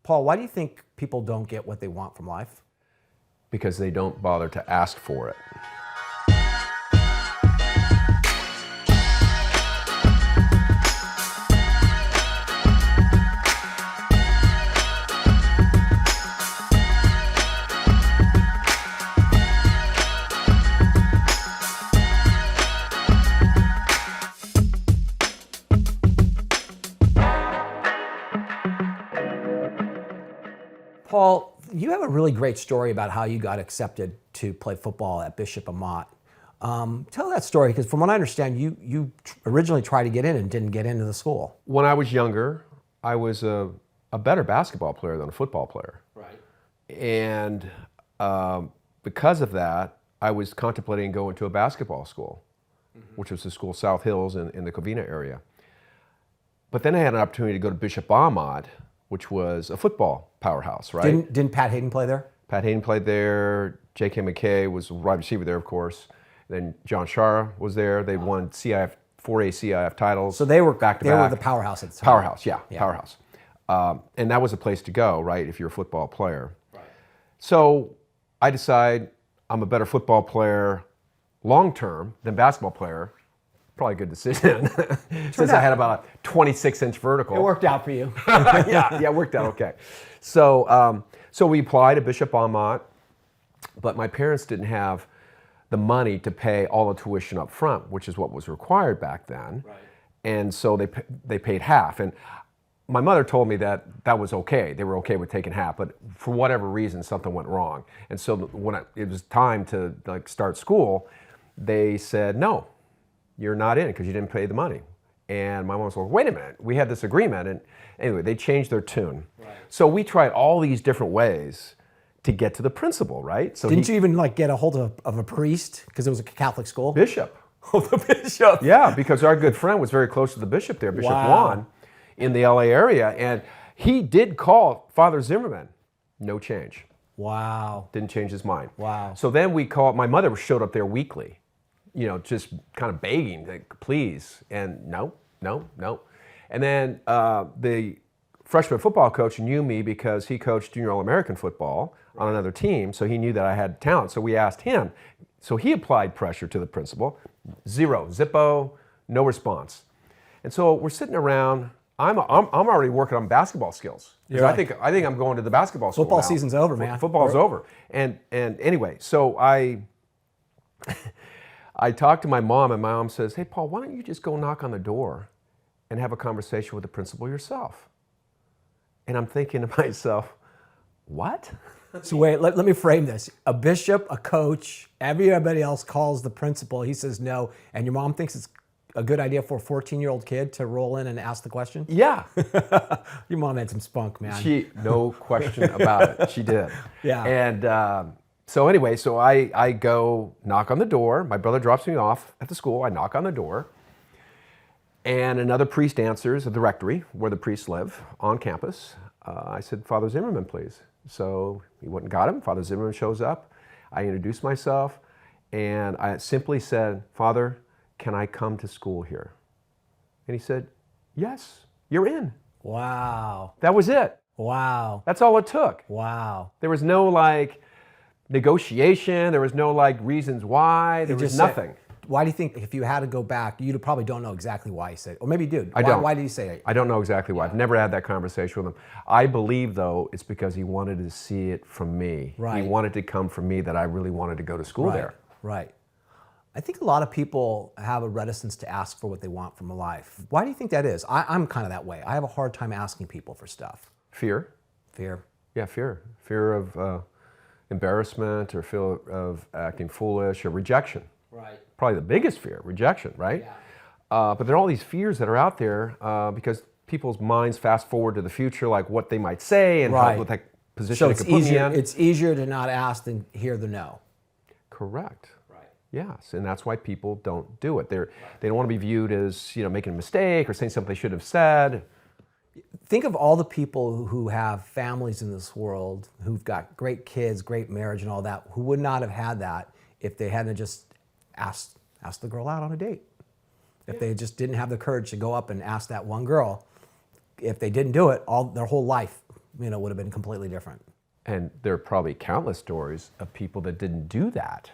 Paul, why do you think people don't get what they want from life? Because they don't bother to ask for it. Paul, you have a really great story about how you got accepted to play football at Bishop Amat. Tell that story, because from what I understand, you originally tried to get in and didn't get into the school. When I was younger, I was a better basketball player than a football player. Right. And because of that, I was contemplating going to a basketball school, which was the school South Hills in the Covina area. But then I had an opportunity to go to Bishop Amat, which was a football powerhouse, right? Didn't Pat Hayden play there? Pat Hayden played there. J.K. McKay was a wide receiver there, of course. Then John Shara was there. They won CIF 4A CIF titles. So they were back to back. They were the powerhouse at the time. Powerhouse, yeah. Powerhouse. And that was a place to go, right? If you're a football player. Right. So I decide I'm a better football player long term than basketball player. Probably a good decision, since I had about a 26-inch vertical. It worked out for you. yeah, it worked out okay. So, so we applied to Bishop Amat, but my parents didn't have the money to pay all the tuition up front, which is what was required back then. Right. And so they paid half. And my mother told me that was okay. They were okay with taking half, but for whatever reason, something went wrong. And so when it was time to start school, they said, no, you're not in because you didn't pay the money. And my mom was like, wait a minute, we had this agreement. And anyway, they changed their tune. Right. So we tried all these different ways to get to the principal, right? So Didn't you even get a hold of a priest, because it was a Catholic school? Bishop. Oh, the bishop. Yeah, because our good friend was very close to the bishop there, Bishop Juan, in the LA area. And he did call Father Zimmerman. No change. Wow. Didn't change his mind. Wow. So then we called, my mother showed up there weekly, just kind of begging, like, please. And no. And then the freshman football coach knew me because he coached junior All-American football on another team, so he knew that I had talent. So we asked him. So he applied pressure to the principal. Zero, zippo, no response. And so we're sitting around. I'm already working on basketball skills. Yeah. I think I'm going to the basketball school Football now. season's over, man. Football's over. And anyway, so I talked to my mom, and my mom says, hey, Paul, why don't you just go knock on the door and have a conversation with the principal yourself? And I'm thinking to myself, what? So wait, let me frame this. A bishop, a coach, everybody else calls the principal. He says no, and your mom thinks it's a good idea for a 14-year-old kid to roll in and ask the question? Yeah. Your mom had some spunk, man. No question about it. She did. Yeah. And so anyway, so I go knock on the door. My brother drops me off at the school. I knock on the door. And another priest answers at the rectory, where the priests live, on campus. I said, Father Zimmerman, please. So he went and got him. Father Zimmerman shows up. I introduced myself, and I simply said, Father, can I come to school here? And he said, yes, you're in. Wow. That was it. Wow. That's all it took. Wow. There was no negotiation. There was no reasons why. There was nothing. Why do you think, if you had to go back, you probably don't know exactly why he said it? Or maybe you did. I don't. Why did he say it? I don't know exactly why. I've never had that conversation with him. I believe, though, it's because he wanted to see it from me. Right. He wanted to come from me that I really wanted to go to school there. Right. I think a lot of people have a reticence to ask for what they want from life. Why do you think that is? I'm kind of that way. I have a hard time asking people for stuff. Fear. Fear. Yeah, fear. Fear of embarrassment, or fear of acting foolish, or rejection. Right. Probably the biggest fear, rejection, right? Yeah. But there are all these fears that are out there because people's minds fast forward to the future, like what they might say and what that position it could put me in. It's easier to not ask than hear the no. Correct. Right. Yes, and that's why people don't do it. They don't want to be viewed as making a mistake or saying something they should have said. Think of all the people who have families in this world, who've got great kids, great marriage and all that, who would not have had that if they hadn't just asked the girl out on a date. If they just didn't have the courage to go up and ask that one girl, if they didn't do it, their whole life would have been completely different. And there are probably countless stories of people that didn't do that.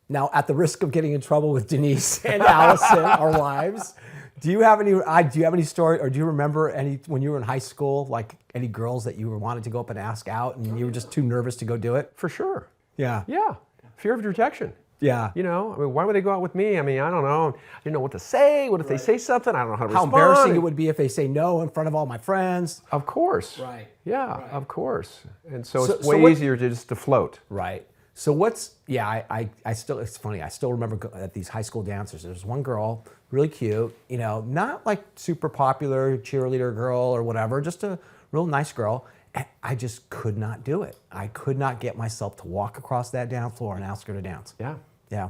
Now, at the risk of getting in trouble with Denise and Allison, our wives, do you have any story, or do you remember any when you were in high school, like any girls that you wanted to go up and ask out, and you were just too nervous to go do it? For sure. Yeah. Yeah. Fear of rejection. Yeah. Why would they go out with me? I don't know. I didn't know what to say. What if they say something? I don't know how to respond. How embarrassing it would be if they say no in front of all my friends. Of course. Right. Yeah, right. Of course. And so it's way easier to just to float. Right. So I still, it's funny, I still remember at these high school dances, there's one girl, really cute, not like super popular cheerleader girl or whatever, just a real nice girl. And I just could not do it. I could not get myself to walk across that dance floor and ask her to dance. Yeah. Yeah.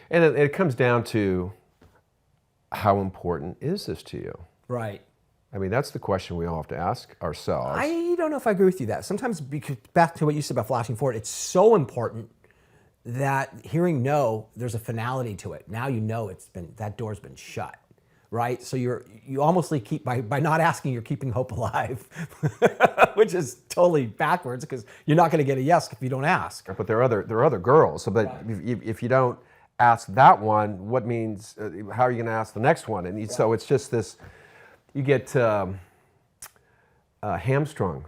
And it comes down to how important is this to you? Right. That's the question we all have to ask ourselves. I don't know if I agree with you that. Sometimes, because back to what you said about flashing forward, it's so important that hearing no, there's a finality to it. Now that door's been shut, right? So you almost keep, by not asking, you're keeping hope alive, which is totally backwards because you're not going to get a yes if you don't ask. But there are other girls. So, but if you don't ask that one, what means how are you going to ask the next one? And so it's just this. You get hamstrung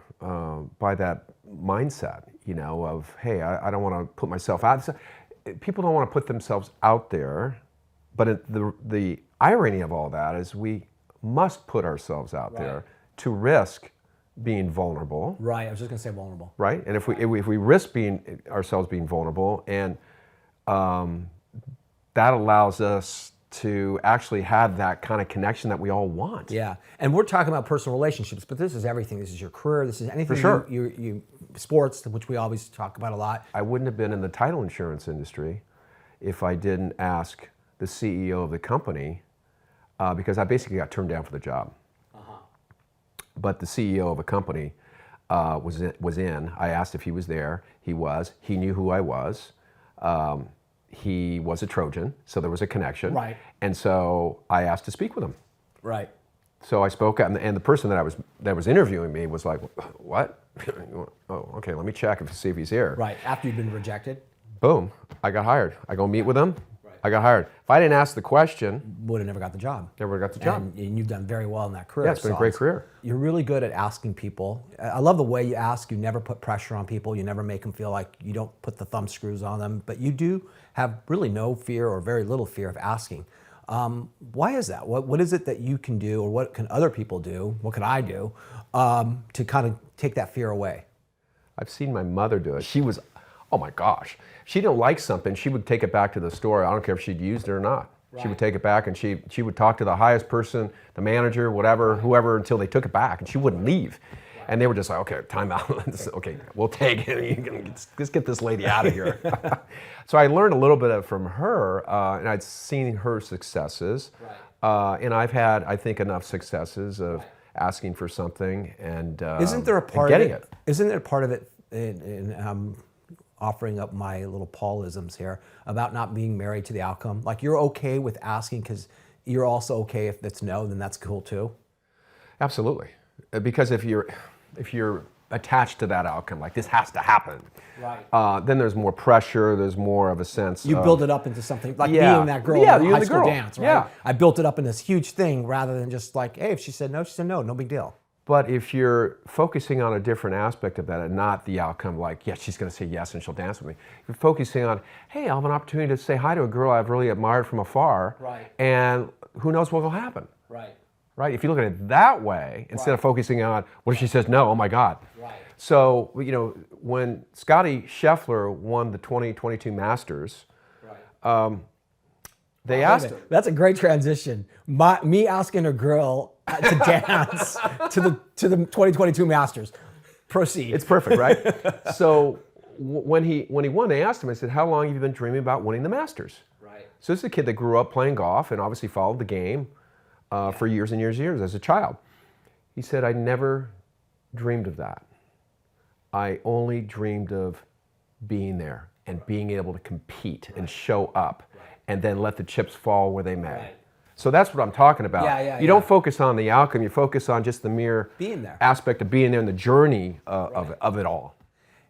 by that mindset, of, hey, I don't want to put myself out. So, people don't want to put themselves out there, but the irony of all that is we must put ourselves out there to risk being vulnerable. Right, I was just going to say vulnerable. Right, and if we risk ourselves being vulnerable, and that allows us to actually have that kind of connection that we all want. Yeah, and we're talking about personal relationships, but this is everything. This is your career. This is anything. For sure. You sports, which we always talk about a lot. I wouldn't have been in the title insurance industry if I didn't ask the CEO of the company, because I basically got turned down for the job. But the CEO of a company was in. I asked if he was there. He was. He knew who I was. He was a Trojan, so there was a connection. Right. And so I asked to speak with him. Right. So I spoke, and the person that was interviewing me was like, "What? Oh, okay. Let me check and see if he's here." Right. After you've been rejected. Boom! I got hired. I go meet with him. Right. I got hired. If I didn't ask the question, Would have never got the job. never got the job. And you've done very well in that career. Yeah, it's been a great career. You're really good at asking people. I love the way you ask. You never put pressure on people. You never make them feel like you don't put the thumb screws on them. But you do have really no fear or very little fear of asking. Why is that? What is it that you can do, or what can other people do? What can I do to kind of take that fear away? I've seen my mother do it. She was, oh my gosh, she didn't like something, she would take it back to the store. I don't care if she'd used it or not. Right. She would take it back, and she would talk to the highest person, the manager, whatever, whoever, until they took it back, and she wouldn't leave. Right. And they were just like, okay, time out. Okay, we'll take it. Let's get this lady out of here. So I learned a little bit from her, and I'd seen her successes. Right. And I've had, I think, enough successes of asking for something and isn't there a part getting of it. Isn't there a part of it in offering up my little Paulisms here about not being married to the outcome? Like, you're okay with asking because you're also okay if it's no, then that's cool too? Absolutely. Because if you're attached to that outcome, like this has to happen, right? Then there's more pressure, there's more of a sense you of, build it up into something, like Yeah. being that girl Yeah, in the you're high the school girl. dance, right? Yeah. I built it up in this huge thing rather than just like, hey, if she said no, no big deal. But if you're focusing on a different aspect of that and not the outcome, like, yes, she's going to say yes and she'll dance with me. You're focusing on, hey, I'll have an opportunity to say hi to a girl I've really admired from afar. Right. And who knows what will happen. Right. Right? If you look at it that way, instead of focusing on, what if she says no? Oh my God. Right. So, when Scotty Scheffler won the 2022 Masters, they asked him. That's a great transition. Me asking a girl to dance to the 2022 Masters. Proceed. It's perfect, right? So when he won, they asked him, I said, how long have you been dreaming about winning the Masters? Right. So this is a kid that grew up playing golf and obviously followed the game for years and years and years as a child. He said, I never dreamed of that. I only dreamed of being there and being able to compete and show up and then let the chips fall where they may. Right. So that's what I'm talking about. You don't focus on the outcome, you focus on just the mere being there. aspect of being there in the journey of it all.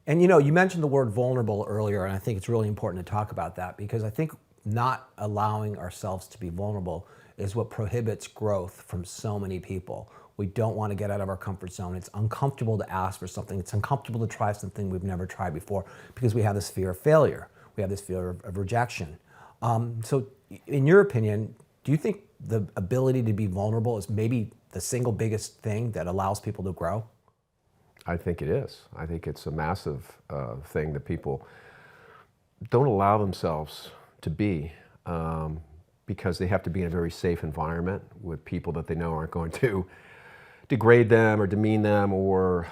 And you mentioned the word vulnerable earlier, and I think it's really important to talk about that, because I think not allowing ourselves to be vulnerable is what prohibits growth from so many people. We don't want to get out of our comfort zone. It's uncomfortable to ask for something. It's uncomfortable to try something we've never tried before because we have this fear of failure. We have this fear of rejection. So in your opinion, do you think the ability to be vulnerable is maybe the single biggest thing that allows people to grow? I think it is. I think it's a massive thing that people don't allow themselves to be because they have to be in a very safe environment with people that they know aren't going to degrade them or demean them or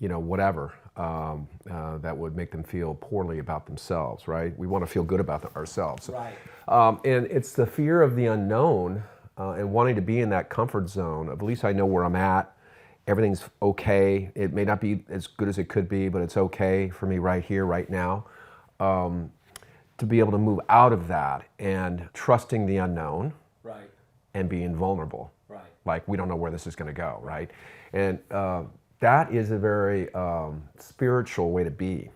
whatever that would make them feel poorly about themselves, right? We want to feel good about ourselves. Right. And it's the fear of the unknown and wanting to be in that comfort zone of, at least I know where I'm at. Everything's okay. It may not be as good as it could be, but it's okay for me right here, right now. To be able to move out of that and trusting the unknown, Right. and being vulnerable. Right. Like, we don't know where this is going to go, right? And that is a very spiritual way to be,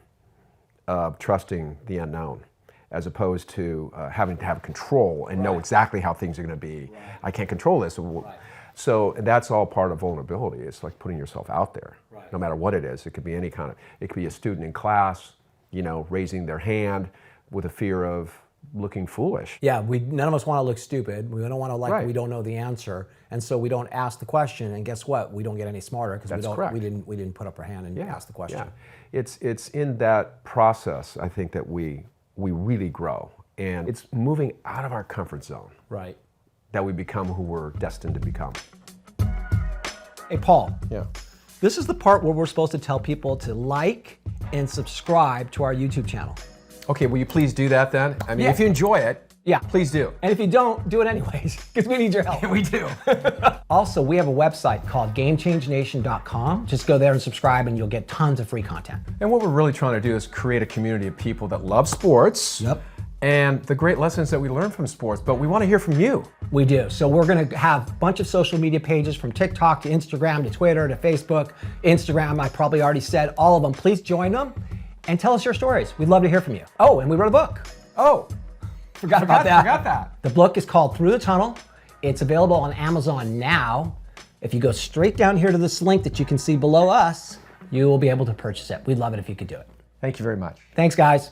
trusting the unknown, as opposed to having to have control and know exactly how things are going to be. Right. I can't control this. Right. So that's all part of vulnerability. It's like putting yourself out there, no matter what it is. It could be any kind of, it could be a student in class, raising their hand with a fear of looking foolish. Yeah, none of us want to look stupid. We don't want to we don't know the answer, and so we don't ask the question. And guess what? We don't get any smarter because we didn't put up our hand and ask the question. Yeah. It's in that process, I think, that we really grow, and it's moving out of our comfort zone. Right. That we become who we're destined to become. Hey, Paul. Yeah. This is the part where we're supposed to tell people to like and subscribe to our YouTube channel. Okay, will you please do that then? I mean, if you enjoy it, please do. And if you don't, do it anyways, because we need your help. We do. Also, we have a website called GameChangeNation.com. Just go there and subscribe and you'll get tons of free content. And what we're really trying to do is create a community of people that love sports. Yep. And the great lessons that we learn from sports, but we want to hear from you. We do. So we're going to have a bunch of social media pages, from TikTok to Instagram to Twitter to Facebook. Instagram, I probably already said all of them. Please join them and tell us your stories. We'd love to hear from you. Oh, and we wrote a book. Oh, forgot about that. Forgot that. The book is called Through the Tunnel. It's available on Amazon now. If you go straight down here to this link that you can see below us, you will be able to purchase it. We'd love it if you could do it. Thank you very much. Thanks, guys.